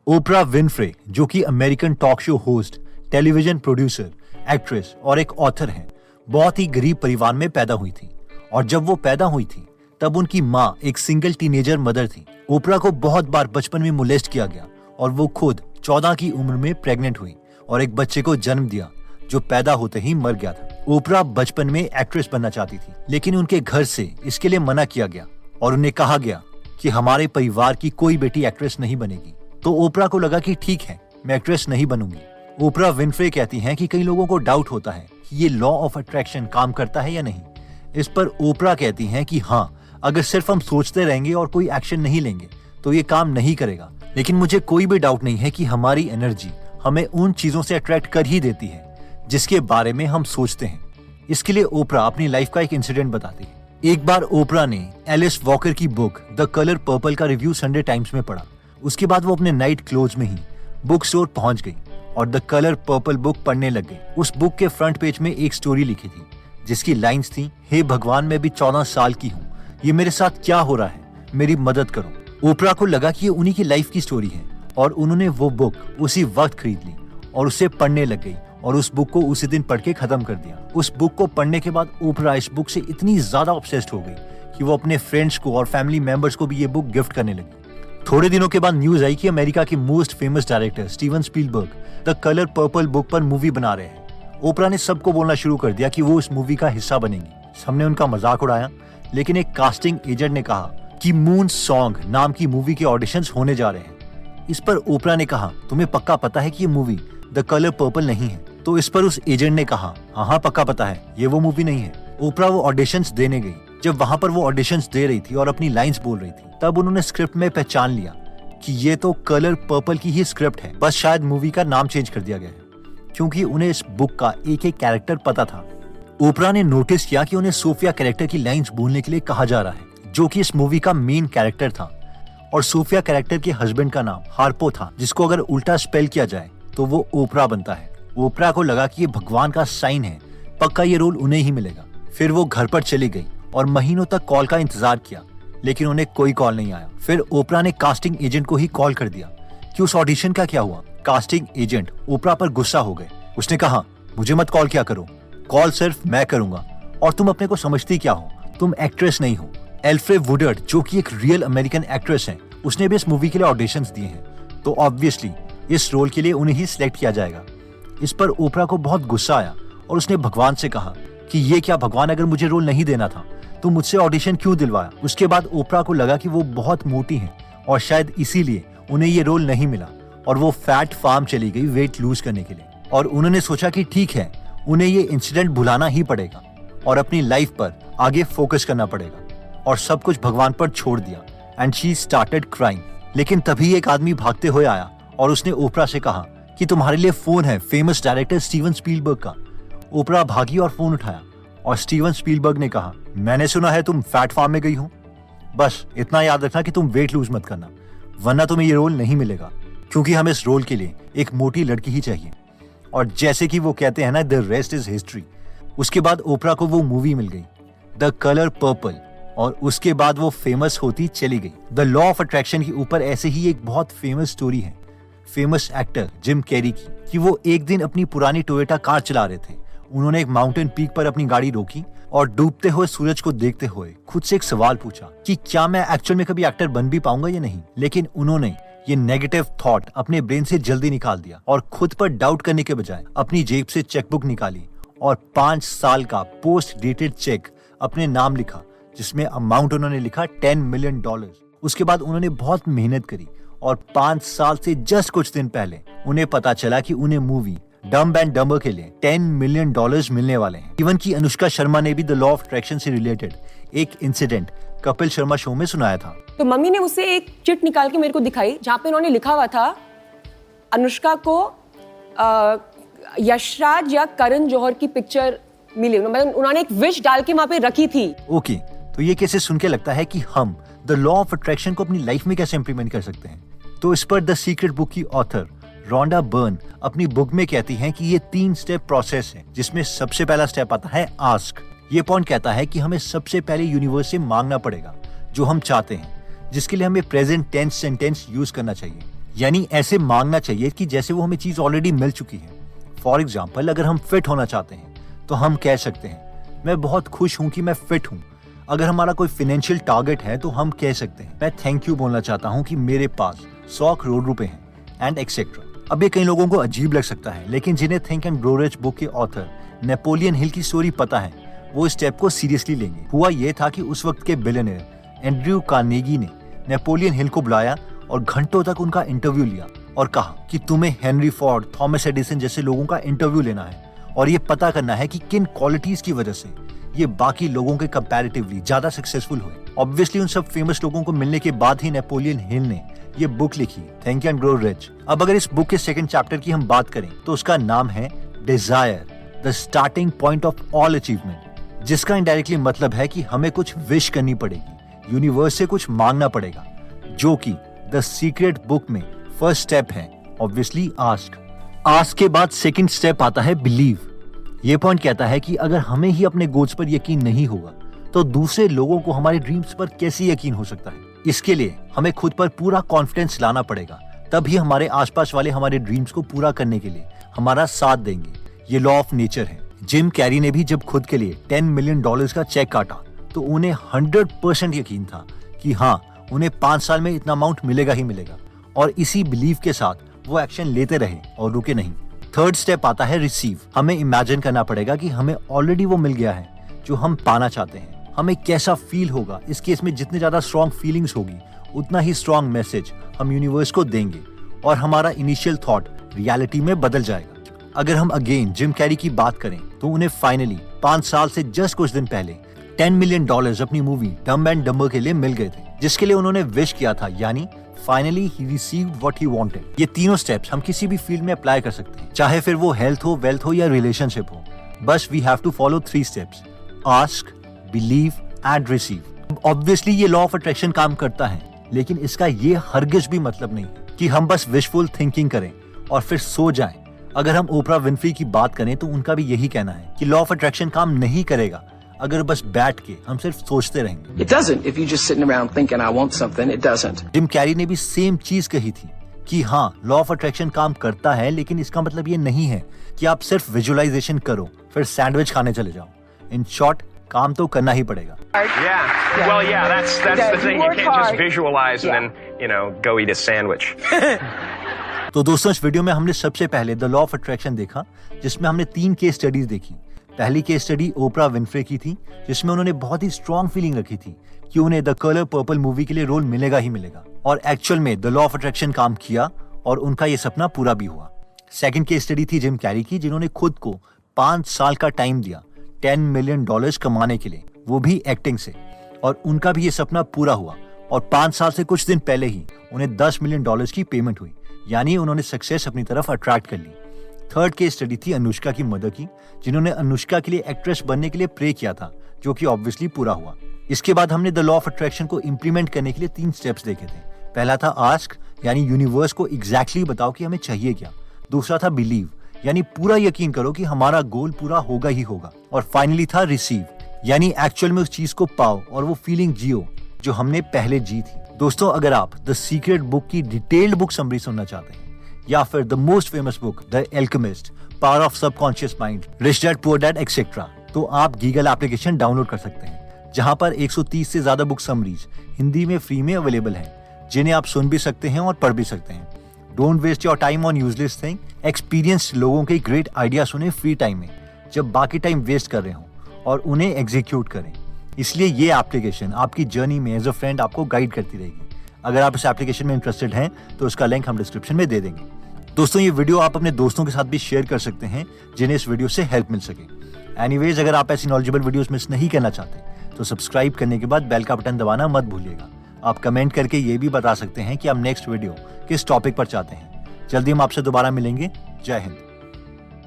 Oprah Winfrey, जो कि American talk show host, television producer, actress और एक ऑथर हैं, बहुत ही गरीब परिवार में पैदा हुई थी। और जब वो पैदा हुई थी तब उनकी माँ एक सिंगल टीनेजर मदर थी। ओपरा को बहुत बार बचपन में मोलेस्ट किया गया और वो खुद 14 की उम्र में प्रेग्नेंट हुई और एक बच्चे को जन्म दिया जो पैदा होते ही मर गया था। ओपरा बचपन में एक्ट्रेस बनना चाहती थी, लेकिन उनके घर से इसके लिए मना किया गया और उन्हें कहा गया कि हमारे परिवार की कोई बेटी एक्ट्रेस नहीं बनेगी। तो ओपरा को लगा कि ठीक है, मैं एक्ट्रेस नहीं बनूंगी। ओपरा विनफ्रे कहती हैं कि कई लोगों को डाउट होता है कि ये लॉ ऑफ अट्रैक्शन काम करता है या नहीं। इस पर ओपरा कहती हैं कि हाँ, अगर सिर्फ हम सोचते रहेंगे और कोई एक्शन नहीं लेंगे तो ये काम नहीं करेगा। लेकिन मुझे कोई भी डाउट नहीं है कि हमारी एनर्जी हमें उन चीजों से अट्रैक्ट कर ही देती है जिसके बारे में हम सोचते हैं। इसके लिए ओपरा अपनी लाइफ का एक इंसिडेंट बताती है। एक बार ओपरा ने एलिस वॉकर की बुक द कलर पर्पल का रिव्यू संडे टाइम्स में पढ़ा। उसके बाद वो अपने नाइट क्लोज में ही बुक स्टोर पहुंच गई और द कलर पर्पल बुक पढ़ने लग गई। उस बुक के फ्रंट पेज में एक स्टोरी लिखी थी जिसकी लाइंस थी, हे भगवान, मैं भी 14 साल की हूँ, ये मेरे साथ क्या हो रहा है, मेरी मदद करो। ओपरा को लगा कि ये उन्हीं की लाइफ की स्टोरी है और उन्होंने वो बुक उसी वक्त खरीद ली और उसे पढ़ने लग गई और उस बुक को उसी दिन पढ़ के खत्म कर दिया। उस बुक को पढ़ने के बाद ओपरा इस बुक से इतनी ज्यादा ऑब्सेस्ड हो गई कि वो अपने फ्रेंड्स को और फैमिली मेंबर्स को भी ये बुक गिफ्ट करने लगी। थोड़े दिनों के बाद न्यूज आई कि अमेरिका के most famous director Steven Spielberg the colour purple book पर मूवी बना रहे हैं। ओपरा ने सबको बोलना शुरू कर दिया कि वो इस मूवी का हिस्सा बनेंगी। सबने उनका मजाक उड़ाया, लेकिन एक कास्टिंग एजेंट ने कहा कि मून सॉन्ग नाम की मूवी के ऑडिशंस होने जा रहे हैं। इस पर ओपरा ने कहा, तुम्हें पक्का पता है कि ये मूवी द कलर पर्पल नहीं है? तो इस पर उस एजेंट ने कहा, हाँ पक्का पता है, ये वो मूवी नहीं है। ओपरा वो ऑडिशंस देने गई। जब वहाँ पर वो ऑडिशंस दे रही थी और अपनी लाइंस बोल रही थी, तब उन्होंने स्क्रिप्ट में पहचान लिया कि ये तो कलर पर्पल की ही स्क्रिप्ट है, बस शायद मूवी का नाम चेंज कर दिया गया है, क्योंकि उन्हें इस बुक का एक एक कैरेक्टर पता था। ओपरा ने नोटिस किया कि उन्हें सोफिया कैरेक्टर की लाइंस बोलने के लिए कहा जा रहा है, जो कि इस मूवी का मेन कैरेक्टर था। और सोफिया कैरेक्टर के हस्बैंड का नाम हार्पो था, जिसको अगर उल्टा स्पेल किया जाए तो वो ओपरा बनता है। ओपरा को लगा कि ये भगवान का साइन है, पक्का ये रोल उन्हें ही मिलेगा। फिर वो घर पर चली गई और महीनों तक कॉल का इंतजार किया, लेकिन उन्हें कोई कॉल नहीं आया। फिर ओपरा ने कास्टिंग एजेंट को ही कॉल कर दिया कि उस ऑडिशन का क्या हुआ। कास्टिंग एजेंट ओपरा पर गुस्सा हो गए। उसने कहा, मुझे मत कॉल किया करो, कॉल सिर्फ मैं करूंगा, और तुम अपने को समझती क्या हो, तुम एक्ट्रेस नहीं हो। एल्फ्रेड वुडर्ड, जो कि एक रियल अमेरिकन एक्ट्रेस है, उसने भी इस मूवी के लिए ऑडिशंस दिए हैं, तो ऑब्वियसली इस रोल के लिए उन्हें ही सिलेक्ट किया जाएगा। इस पर ओपरा को बहुत गुस्सा आया और उसने भगवान से कहा कि ये क्या भगवान, अगर मुझे रोल नहीं देना था तो मुझसे ऑडिशन क्यों दिलवाया। उसके बाद ओपरा को लगा कि वो बहुत मोटी हैं और शायद इसीलिए उन्हें ये रोल नहीं मिला, और वो फैट फार्म चली गई वेट लूज करने के लिए। और उन्होंने सोचा कि ठीक है, उन्हें ये इंसिडेंट भुलाना ही पड़ेगा और अपनी लाइफ पर आगे फोकस करना पड़ेगा, और सब कुछ भगवान पर छोड़ दिया। And she started crying. लेकिन तभी एक आदमी भागते हुए आया और उसने ओपरा से कहा कि तुम्हारे लिए फोन है फेमस डायरेक्टर स्टीवन स्पीलबर्ग का। ओपरा भागी और फोन उठाया और स्टीवन स्पीलबर्ग ने कहा, मैंने सुना है तुम फैट फार्म में गई हो, बस इतना याद रखना कि तुम वेट लूज मत करना, वरना तुम्हें ये रोल नहीं मिलेगा, क्योंकि हमें इस रोल के लिए एक मोटी लड़की ही चाहिए। और जैसे कि वो कहते हैं ना, द रेस्ट इज हिस्ट्री। उसके बाद ओपरा को वो मूवी मिल गई, द कलर पर्पल, और उसके बाद वो फेमस होती चली गई। द लॉ ऑफ अट्रैक्शन के ऊपर ऐसे ही एक बहुत फेमस स्टोरी है फेमस एक्टर जिम कैरी की, कि वो एक दिन अपनी पुरानी टोयोटा कार चला रहे थे। उन्होंने एक माउंटेन पीक पर अपनी गाड़ी रोकी और डूबते हुए सूरज को देखते हुए खुद से एक सवाल पूछा कि क्या मैं एक्चुअल में कभी एक्टर बन भी पाऊंगा या नहीं। लेकिन उन्होंने ये नेगेटिव थॉट अपने ब्रेन से जल्दी निकाल दिया और खुद पर डाउट करने के बजाय अपनी जेब से चेकबुक निकाली और 5 साल का पोस्ट डेटेड चेक अपने नाम लिखा, जिसमें अमाउंट उन्होंने लिखा $10 मिलियन। उसके बाद उन्होंने बहुत मेहनत करी और 5 साल से जस्ट कुछ दिन पहले उन्हें पता चला कि उन्हें मूवी डम्ब एंड डम्बर के लिए $10 मिलियन मिलने वाले हैं। इवन की अनुष्का शर्मा ने भी द लॉ ऑफ अट्रैक्शन से रिलेटेड एक इंसिडेंट कपिल शर्मा शो में सुनाया था। तो मम्मी ने मुझसे एक चिट निकाल के मेरे को दिखाई, जहाँ पे उन्होंने लिखा हुआ था अनुष्का को यशराज या करण जौहर की पिक्चर मिली। मतलब उन्होंने एक विश डाल के वहाँ पे रखी थी। ओके, तो ये कैसे सुन के लगता है कि हम द लॉ ऑफ अट्रैक्शन को अपनी लाइफ में कैसे इंप्लीमेंट कर सकते हैं। तो इस पर द सीक्रेट बुक की ऑथर रोंडा बर्न अपनी बुक में कहती हैं कि ये 3 स्टेप प्रोसेस है, जिसमें सबसे पहला स्टेप आता है आस्क। ये पॉइंट कहता है कि हमें सबसे पहले यूनिवर्स से मांगना पड़ेगा जो हम चाहते हैं, जिसके लिए हमें प्रेजेंट टेंस सेंटेंस यूज करना चाहिए। यानी ऐसे मांगना चाहिए कि जैसे वो हमें चीज ऑलरेडी मिल चुकी है। फॉर एग्जाम्पल, अगर हम फिट होना चाहते हैं तो हम कह सकते हैं मैं बहुत खुश हूं कि मैं फिट हूं। अगर हमारा कोई फाइनेंशियल टारगेट है तो हम कह सकते हैं मैं थैंक यू बोलना चाहता हूं कि मेरे पास 100 करोड़ रुपए हैं एंड एक्सेट्रा। अब ये कई लोगों को अजीब लग सकता है, लेकिन जिन्हें think and grow rich book के ऑथर नेपोलियन हिल की स्टोरी पता है वो इस स्टेप को सीरियसली लेंगे। हुआ ये था कि उस वक्त के बिलियनियर एंड्रयू कार्नेगी ने नेपोलियन हिल को बुलाया और घंटों तक उनका इंटरव्यू लिया और कहा कि तुम्हें हेनरी फोर्ड, थॉमस एडिसन जैसे लोगों का इंटरव्यू लेना है और ये पता करना है कि किन क्वालिटीज की वजह से ये बाकी लोगों के कंपैरेटिवली ज्यादा सक्सेसफुल हुए। ऑब्वियसली उन सब फेमस लोगों को मिलने के बाद ही नेपोलियन हिल ने ये बुक लिखी, थिंक एंड ग्रो रिच। अब अगर इस बुक के सेकंड चैप्टर की हम बात करें तो उसका नाम है desire, the starting point of all achievement, जिसका इनडायरेक्टली मतलब है कि हमें कुछ विश करनी पड़ेगी, यूनिवर्स से कुछ मांगना पड़ेगा, जो कि द सीक्रेट बुक में फर्स्ट स्टेप है ऑब्वियसली आस्क। आस्क के बाद सेकंड स्टेप आता है बिलीव। ये पॉइंट कहता है कि अगर हमें ही अपने गोल्स पर यकीन नहीं होगा तो दूसरे लोगों को हमारे ड्रीम्स पर कैसे यकीन हो सकता है। इसके लिए हमें खुद पर पूरा कॉन्फिडेंस लाना पड़ेगा, तभी हमारे आसपास वाले हमारे ड्रीम्स को पूरा करने के लिए हमारा साथ देंगे। ये लॉ ऑफ नेचर है। जिम कैरी ने भी जब खुद के लिए $10 मिलियन का चेक काटा तो उन्हें 100% यकीन था कि हाँ, उन्हें 5 साल में इतना अमाउंट मिलेगा ही मिलेगा, और इसी बिलीव के साथ वो एक्शन लेते रहे और रुके नहीं। थर्ड स्टेप आता है रिसीव। हमें इमेजिन करना पड़ेगा कि हमें ऑलरेडी वो मिल गया है जो हम पाना चाहते हैं। हमें कैसा फील होगा, इस केस में जितने ज्यादा स्ट्रॉन्ग फीलिंग्स होगी उतना ही स्ट्रॉन्ग मैसेज हम यूनिवर्स को देंगे और हमारा इनिशियल थॉट रियलिटी में बदल जाएगा। अगर हम अगेन जिम कैरी की बात करें तो उन्हें फाइनली 5 साल से जस्ट कुछ दिन पहले $10 मिलियन अपनी मूवी डम्ब एंड डम्बर के लिए मिल गए थे, जिसके लिए उन्होंने विश किया था, यानी finally he received what he wanted. ये तीनों स्टेप्स हम किसी भी फील्ड में अप्लाई कर सकते हैं, चाहे फिर वो हेल्थ हो, वेल्थ हो या रिलेशनशिप हो। बस we have to follow 3 steps, ask, believe and receive. Obviously ये लॉ ऑफ अट्रैक्शन काम करता है, लेकिन इसका ये हरगिज भी मतलब नहीं है कि हम बस विशफुल थिंकिंग करें और फिर सो जाएं। अगर हम ओपरा विनफ्री की बात करें तो उनका भी यही कहना है कि लॉ ऑफ अट्रैक्शन काम नहीं करेगा अगर बस बैठ के हम सिर्फ सोचते रहेंगे। It doesn't if you just sitting around thinking I want something. It doesn't. Jim Carrey ने भी सेम चीज कही थी कि हाँ, लॉ ऑफ अट्रैक्शन काम करता है, लेकिन इसका मतलब ये नहीं है कि आप सिर्फ विजुअलाइजेशन करो फिर सैंडविच खाने चले जाओ। इन शॉर्ट, काम तो करना ही पड़ेगा। Yeah. Well, yeah, that's the thing. You can't just visualize and then, go eat a sandwich. तो दोस्तों, इस वीडियो में हमने सबसे पहले द लॉ ऑफ अट्रैक्शन देखा, जिसमें हमने 3 केस स्टडीज देखी। पहली केस स्टडी ओपरा विनफ्रे की थी, जिसमें उन्होंने बहुत ही स्ट्रॉन्ग फीलिंग रखी थी कि उन्हें द कलर पर्पल मूवी के लिए रोल मिलेगा ही मिलेगा, और एक्चुअल में द लॉ ऑफ अट्रैक्शन काम किया और उनका ये सपना पूरा भी हुआ। सेकंड केस स्टडी थी जिम कैरी की, जिन्होंने खुद को 5 साल का टाइम दिया $10 मिलियन कमाने के लिए, वो भी एक्टिंग से, और उनका भी ये सपना पूरा हुआ और 5 साल से कुछ दिन पहले ही उन्हें $10 मिलियन की पेमेंट हुई, यानी उन्होंने सक्सेस अपनी तरफ अट्रैक्ट कर ली। थर्ड केस स्टडी थी अनुष्का की मदर की, जिन्होंने अनुष्का के लिए एक्ट्रेस बनने के लिए प्रे किया था, जो कि ऑब्वियसली पूरा हुआ। इसके बाद हमने द लॉ ऑफ अट्रैक्शन को इंप्लीमेंट करने के लिए 3 स्टेप्स देखे थे। पहला था आस्क, यानी यूनिवर्स को एग्जैक्टली बताओ कि हमें चाहिए क्या। दूसरा था बिलीव, यानी पूरा यकीन करो कि हमारा गोल पूरा होगा ही होगा। और फाइनली था रिसीव, यानी एक्चुअल में उस चीज को पाओ और वो फीलिंग जियो जो हमने पहले जी थी। दोस्तों, अगर आप द सीक्रेट बुक की डिटेल्ड बुक समरी सुनना चाहते हैं या फिर the most famous book the alchemist, power of subconscious mind, rich dad poor dad etcetera, तो आप गीगल एप्लीकेशन डाउनलोड कर सकते हैं, जहां पर 130 से ज्यादा बुक समरीज हिंदी में फ्री में अवेलेबल हैं, जिन्हें आप सुन भी सकते हैं और पढ़ भी सकते हैं। Don't waste your time on useless thing. Experienced लोगों के ग्रेट आइडिया सुने फ्री टाइम में, जब बाकी टाइम वेस्ट कर रहे हो, और उन्हें एग्जीक्यूट करें। इसलिए ये एप्लीकेशन आपकी जर्नी में एज अ फ्रेंड आपको गाइड करती रहेगी। अगर आप इस एप्लीकेशन में इंटरेस्टेड हैं तो उसका लिंक हम डिस्क्रिप्शन में दे देंगे। दोस्तों, ये वीडियो आप अपने दोस्तों के साथ भी शेयर कर सकते हैं जिन्हें इस वीडियो से हेल्प मिल सके। एनीवेज, अगर आप ऐसी नॉलेजेबल वीडियोस मिस नहीं करना चाहते तो सब्सक्राइब करने के बाद बेल का बटन दबाना मत भूलिएगा। आप कमेंट करके ये भी बता सकते हैं कि आप नेक्स्ट वीडियो किस टॉपिक पर चाहते हैं। जल्दी हम आपसे दोबारा मिलेंगे। जय हिंद।